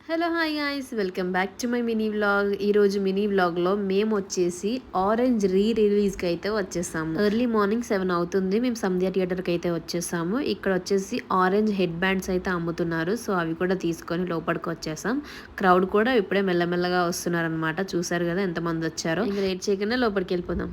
Hello hi guys welcome back to my mini vlog. ఈరోజు mini వ్లాగ్లో మేము వచ్చేసి ఆరెంజ్ రిలీజ్కి అయితే వచ్చేసాము. ఎర్లీ మార్నింగ్ 7 అవుతుంది. మేము సంధ్య థియేటర్కి అయితే వచ్చేసాము. ఇక్కడ వచ్చేసి ఆరెంజ్ హెడ్ బ్యాండ్స్ అయితే అమ్ముతున్నారు. సో అవి కూడా తీసుకొని లోపలికి వచ్చేసాం. క్రౌడ్ కూడా ఇప్పుడే మెల్లమెల్లగా వస్తున్నారు అనమాట. చూసారు కదా ఎంతమంది వచ్చారో. ఇంకా లేట్ చేయకుండా లోపలికి వెళ్ళిపోదాం.